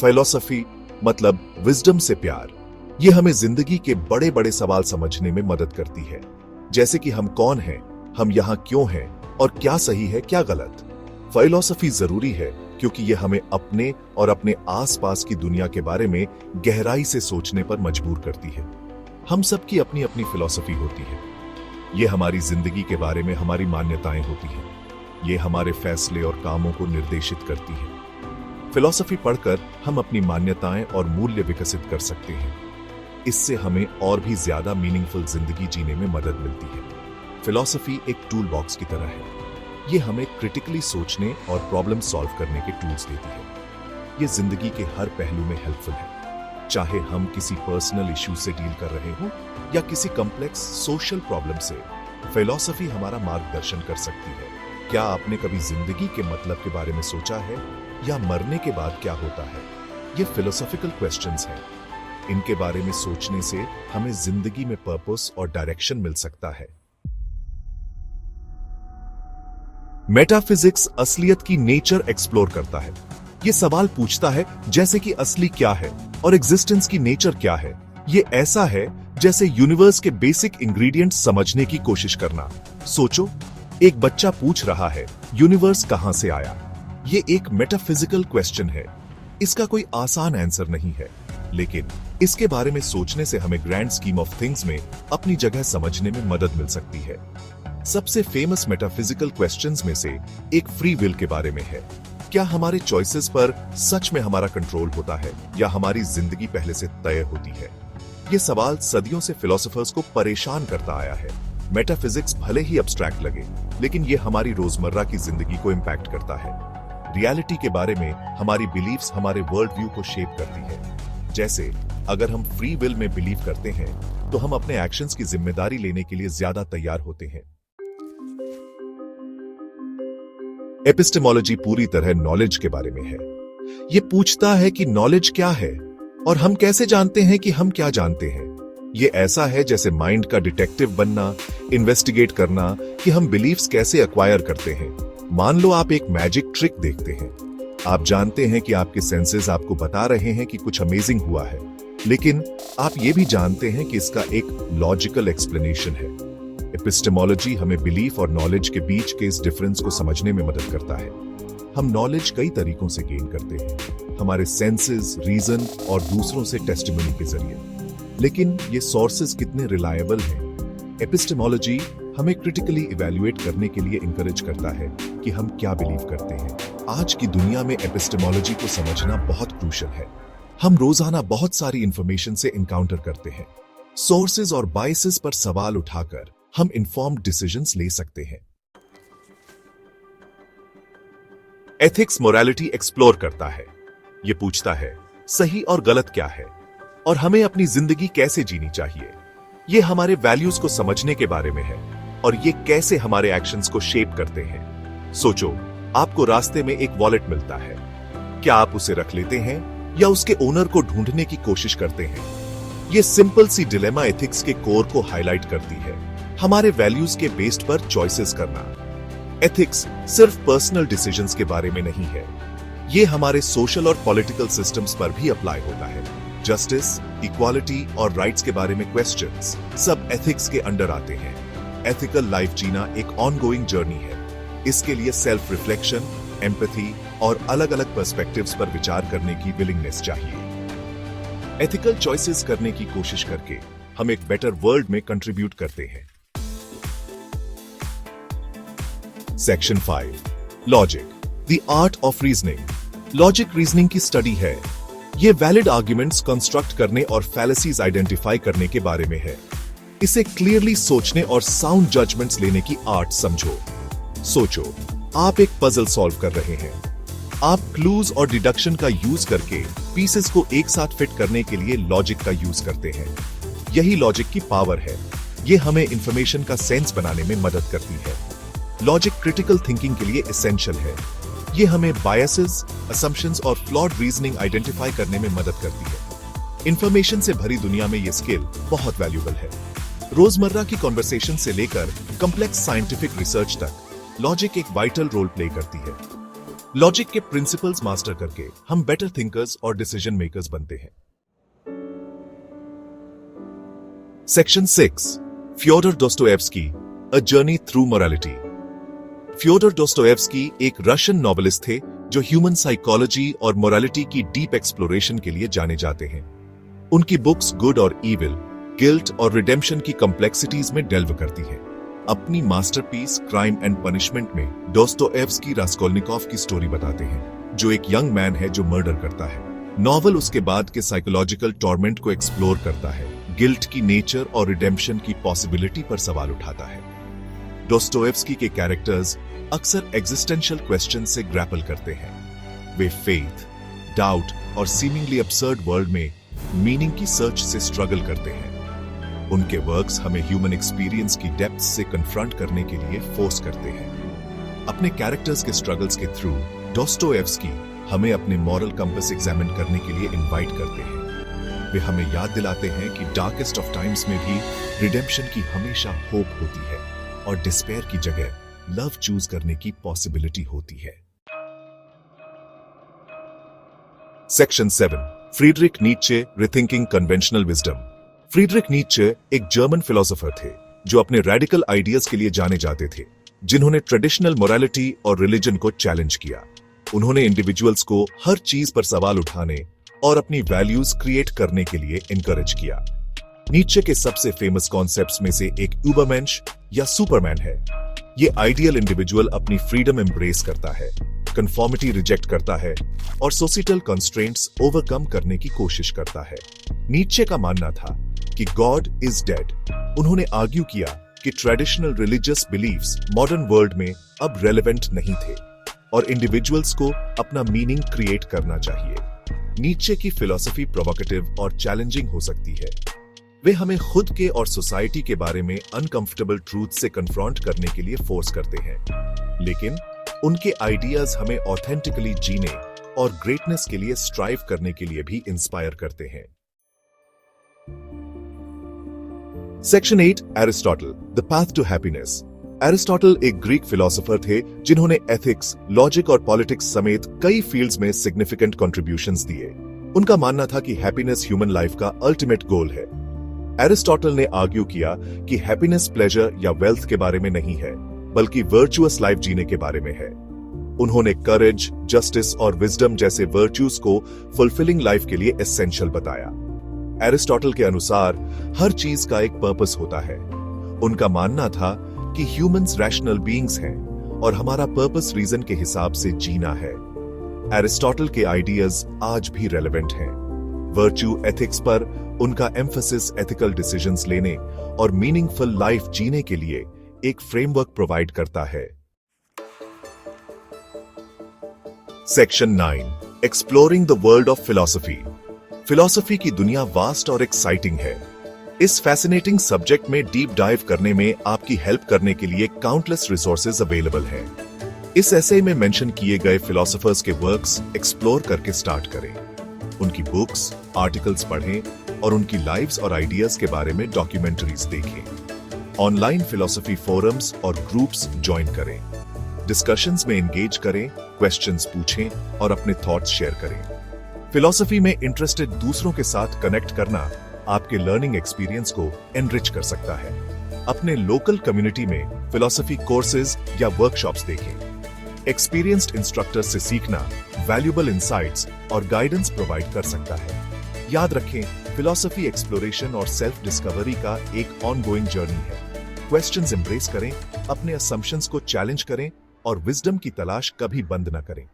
Philosophy मतलब wisdom से प्यार। ये हमें जिंदगी के बड़े बड़े सवाल समझने में मदद करती है, जैसे कि हम कौन हैं, हम यहाँ क्यों हैं और क्या सही है क्या गलत। फिलॉसफी जरूरी है क्योंकि ये हमें अपने और अपने आसपास की दुनिया के बारे में गहराई से सोचने पर मजबूर करती है। हम सबकी अपनी अपनी फिलॉसफी होती है। ये हमारी जिंदगी के बारे में हमारी मान्यताएं होती हैं। ये हमारे फैसले और कामों को निर्देशित करती है। फिलॉसफी पढ़कर हम अपनी मान्यताएं और मूल्य विकसित कर सकते हैं। इससे हमें और भी ज्यादा मीनिंगफुल जिंदगी जीने में मदद मिलती है। फिलॉसफी एक टूल बॉक्स की तरह है। ये हमें क्रिटिकली सोचने और प्रॉब्लम सॉल्व करने के टूल्स देती है। ये जिंदगी के हर पहलू में हेल्पफुल है, चाहे हम किसी पर्सनल इश्यू से डील कर रहे हो या किसी कॉम्प्लेक्स सोशल प्रॉब्लम से। फिलॉसफी हमारा मार्गदर्शन कर सकती है। क्या आपने कभी जिंदगी के मतलब के बारे में सोचा है, या मरने के बाद क्या होता है? ये फिलोसॉफिकल क्वेश्चंस हैं। इनके बारे में सोचने से हमें जिंदगी में पर्पस और डायरेक्शन मिल सकता है। मेटाफिजिक्स असलियत की नेचर एक्सप्लोर करता है। ये सवाल पूछता है जैसे कि असली क्या है और एग्जिस्टेंस की नेचर क्या है। ये ऐसा है जैसे यूनिवर्स के बेसिक इंग्रेडिएंट्स समझने की कोशिश करना। सोचो, एक बच्चा पूछ रहा है यूनिवर्स कहां से आया। ये एक मेटाफिजिकल क्वेश्चन है। इसका कोई आसान आंसर नहीं है, लेकिन इसके बारे में सोचने से हमें ग्रैंड स्कीम ऑफ थिंग्स में अपनी जगह समझने में मदद मिल सकती है। सबसे फेमस मेटाफिजिकल क्वेश्चंस में से एक फ्री विल के बारे में है। क्या हमारे चॉइसेस पर सच में हमारा कंट्रोल होता है, या हमारी जिंदगी पहले से तय होती है? ये सवाल सदियों से फिलोसोफर्स को परेशान करता आया है। मेटाफिजिक्स भले ही अब्स्ट्रैक्ट लगे, लेकिन ये हमारी रोजमर्रा की जिंदगी को इंपैक्ट करता है। रियलिटी के बारे में हमारी बिलीव्स हमारे वर्ल्ड व्यू को शेप करती है। जैसे अगर हम फ्री विल में बिलीव करते हैं, तो हम अपने एक्शंस की जिम्मेदारी लेने के लिए ज्यादा तैयार होते हैं। एपिस्टेमोलॉजी पूरी तरह नॉलेज के बारे में है। ये पूछता है कि नॉलेज क्या है और हम कैसे जानते हैं कि हम क्या जानते हैं। ये ऐसा है जैसे माइंड का डिटेक्टिव बनना, इन्वेस्टिगेट करना कि हम बिलीफ्स कैसे एक्वायर करते हैं। मान लो आप एक मैजिक ट्रिक देखते हैं। आप जानते हैं कि आपके सेंसेस आपको बता रहे हैं कि कुछ अमेजिंग हुआ है, लेकिन आप ये भी जानते हैं कि इसका एक लॉजिकल एक्सप्लेनेशन है। एपिस्टेमोलॉजी हमें बिलीफ और नॉलेज के बीच के इस डिफरेंस को समझने में मदद करता है। हम नॉलेज कई तरीकों से गेन करते हैं, हमारे सेंसेस, रीजन और दूसरों से टेस्टिमनी के जरिए। लेकिन ये सोर्सेज कितने रिलायबल हैं? एपिस्टेमोलॉजी हमें क्रिटिकली इवैल्यूएट करने के लिए इंकरेज करता है कि हम क्या बिलीव करते हैं। आज की दुनिया में एपिस्टेमोलॉजी को समझना बहुत क्रूशियल है। हम रोजाना बहुत सारी इंफॉर्मेशन से इनकाउंटर करते हैं। सोर्सेज और बायसेस पर सवाल उठाकर हम इन्फॉर्म्ड डिसीजंस ले सकते हैं। एथिक्स मोरालिटी एक्सप्लोर करता है। यह पूछता है सही और गलत क्या है और हमें अपनी जिंदगी कैसे जीनी चाहिए। यह हमारे वैल्यूज को समझने के बारे में है और ये कैसे हमारे एक्शंस को शेप करते हैं। सोचो, आपको रास्ते में एक वॉलेट मिलता है। क्या आप उसे रख लेते हैं या उसके ओनर को ढूंढने की कोशिश करते हैं? यह सिंपल सी डिलेमा एथिक्स के कोर को हाईलाइट करती है। हमारे वैल्यूज के बेस्ड पर चॉइसेस करना। एथिक्स सिर्फ पर्सनल डिसीजंस के बारे में नहीं है, यह हमारे सोशल और पॉलिटिकल सिस्टम्स पर भी अप्लाई होता है। जस्टिस, इक्वालिटी और राइट्स के बारे में क्वेश्चंस सब एथिक्स के अंडर आते हैं। एथिकल लाइफ जीना एक ऑनगोइंग जर्नी है। इसके लिए सेल्फ रिफ्लेक्शन, एम्पैथी और अलग अलग पर्सपेक्टिव्स पर विचार करने की विलिंगनेस चाहिए। एथिकल चॉइसेस करने की कोशिश करके हम एक बेटर वर्ल्ड में कंट्रीब्यूट करते हैं। Section 5, logic, the art of reasoning. Logic reasoning की स्टडी है। यह वैलिड आर्ग्यूमेंट्स कंस्ट्रक्ट करने और फैलेसीज आइडेंटिफाई करने के बारे में है। इसे क्लियरली सोचने और साउंड जजमेंट्स लेने की आर्ट समझो। सोचो, आप एक पजल सॉल्व कर रहे हैं। आप क्लूज और डिडक्शन का यूज करके पीसेस को एक साथ फिट करने के लिए लॉजिक का यूज करते हैं। यही लॉजिक की पावर है। यह हमें इंफॉर्मेशन का सेंस बनाने में मदद करती है। लॉजिक क्रिटिकल थिंकिंग के लिए एसेंशियल है। यह हमें बायसेस, असम्पशंस और फ्लॉड रीजनिंग आइडेंटिफाई करने में मदद करती है। इंफॉर्मेशन से भरी दुनिया में यह स्किल बहुत वैल्यूएबल है। रोजमर्रा की कॉन्वर्सेशन से लेकर कॉम्प्लेक्स साइंटिफिक रिसर्च तक लॉजिक एक वाइटल रोल प्ले करती है। लॉजिक के प्रिंसिपल्स मास्टर करके हम बेटर थिंकर्स और डिसीजन मेकर्स बनते हैं। Section 6, फ्योडर Dostoevsky, a journey through morality. फ्योडर Dostoevsky एक रशियन नॉवेलिस्ट थे जो ह्यूमन साइकोलॉजी और मोरालिटी की डीप एक्सप्लोरेशन के लिए जाने जाते हैं। उनकी बुक्स गुड और इविल, गिल्ट और रिडेम्पशन की कॉम्प्लेक्सिटीज में डेल्व करती हैं। अपनी मास्टरपीस क्राइम एंड पनिशमेंट में दोस्तोयेव्स्की रास्कोल्निकोव की स्टोरी बताते हैं, जो एक यंग मैन है जो मर्डर करता है। नॉवल उसके बाद के साइकोलॉजिकल टॉर्मेंट को एक्सप्लोर करता है, गिल्ट की नेचर और रिडेम्पशन की पॉसिबिलिटी पर सवाल उठाता है। दोस्तोयेव्स्की के कैरेक्टर्स अक्सर एग्जिस्टेंशियल क्वेश्चन से ग्रैपल करते हैं। वे फेथ, डाउट और सीमिंगली अब्सर्ड वर्ल्ड में मीनिंग की सर्च से स्ट्रगल करते हैं। उनके वर्क्स हमें ह्यूमन एक्सपीरियंस की डेप्थ से कन्फ्रंट करने के लिए फोर्स करते हैं। अपने कैरेक्टर्स के स्ट्रगल्स के थ्रू दोस्तोयेव्स्की हमें अपने मॉरल कंपस एग्जामिन करने के लिए इनवाइट करते हैं। वे हमें याद दिलाते हैं कि डार्केस्ट ऑफ टाइम्स में भी रिडेम्पशन की हमेशा होप होती है और डिस्पेयर की जगह लव चूज करने की पॉसिबिलिटी होती है। Section 7, Friedrich Nietzsche, rethinking conventional wisdom. Friedrich Nietzsche एक जर्मन फिलोसोफर थे जो अपने रेडिकल आइडियाज के लिए जाने जाते थे, जिन्होंने ट्रेडिशनल मोरालिटी और रिलीजन को चैलेंज किया। उन्होंने इंडिविजुअल्स को हर चीज पर सवाल उठाने और अपनी वैल्यूज क्रिएट करने के लिए इनकरेज किया। नीत्शे के सबसे फेमस कॉन्सेप्ट्स में से एक यूबरमेंश या सुपरमैन है। ये आइडियल इंडिविजुअल अपनी फ्रीडम एम्ब्रेस करता है, कंफॉर्मिटी रिजेक्ट करता है और सोसाइटल कंस्ट्रेंट्स ओवरकम करने की कोशिश करता है। नीत्शे का मानना था कि गॉड इज डेड। उन्होंने आर्ग्यू किया कि traditional religious beliefs modern world में अब रेलेवेंट नहीं थे और इंडिविजुअल्स को अपना मीनिंग क्रिएट करना चाहिए। नीत्शे की फिलॉसफी प्रोवोकेटिव और चैलेंजिंग हो सकती है। वे हमें खुद के और सोसाइटी के बारे में अनकंफर्टेबल ट्रूथ से कन्फ्रंट करने के लिए फोर्स करते हैं, लेकिन उनके आइडियाज हमें ऑथेंटिकली जीने और ग्रेटनेस के लिए स्ट्राइव करने के लिए भी इंस्पायर करते हैं। Section 8, Aristotle, the path to happiness. Aristotle एक ग्रीक फिलोसोफर थे जिन्होंने एथिक्स, लॉजिक और पॉलिटिक्स समेत कई फील्ड्स में सिग्निफिकेंट कंट्रीब्यूशंस दिए। उनका मानना था कि हैप्पीनेस ह्यूमन लाइफ का अल्टीमेट गोल है। एरिस्टोटल ने आर्ग्यू किया कि हैप्पीनेस प्लेजर या वेल्थ के बारे में नहीं है, बल्कि वर्चुअस लाइफ जीने के बारे में है। उन्होंने करेज, जस्टिस और विजडम जैसे वर्च्यूज को फुलफिलिंग लाइफ के लिए एसेंशियल बताया। एरिस्टोटल के अनुसार हर चीज का एक पर्पस होता है। उनका मानना था कि ह्यूमंस रैशनल बीइंग्स हैं और हमारा पर्पस रीजन के हिसाब से जीना है। एरिस्टोटल के आइडियाज आज भी रेलेवेंट हैं। वर्च्यू एथिक्स पर उनका एम्फेसिस एथिकल डिसीजंस लेने और मीनिंगफुल लाइफ जीने के लिए एक फ्रेमवर्क प्रोवाइड करता है। Section 9, exploring the world of philosophy. Philosophy की दुनिया वास्ट और एक्साइटिंग है। इस फैसिनेटिंग सब्जेक्ट में डीप डाइव करने में आपकी हेल्प करने के लिए काउंटलेस रिसोर्सेज अवेलेबल हैं। इस एसे में मेंशन किए गए फिलोसोफर्स के वर्क्स एक्सप्लोर करके स्टार्ट करें। उनकी बुक्स, आर्टिकल्स पढ़ें और उनकी लाइव्स और आइडियाज के बारे में डॉक्यूमेंट्रीज देखें। ऑनलाइन फिलोसफी फोरम्स और ग्रुप्स ज्वाइन करें। डिस्कशंस में एंगेज करें, क्वेश्चंस पूछें और अपने थॉट्स शेयर करें। फिलॉसफी में इंटरेस्टेड दूसरों के साथ कनेक्ट करना आपके लर्निंग एक्सपीरियंस को एनरिच कर सकता है। अपने लोकल कम्युनिटी में फिलॉसफी कोर्सेज या वर्कशॉप्स देखें। एक्सपीरियंस्ड इंस्ट्रक्टर से सीखना वैल्यूएबल इंसाइट्स और गाइडेंस प्रोवाइड कर सकता है। याद रखें, फिलॉसफी एक्सप्लोरेशन और सेल्फ डिस्कवरी का एक ऑनगोइंग जर्नी है। क्वेश्चंस एम्ब्रेस करें, अपने असम्पशंस को चैलेंज करें और विजडम की तलाश कभी बंद न करें।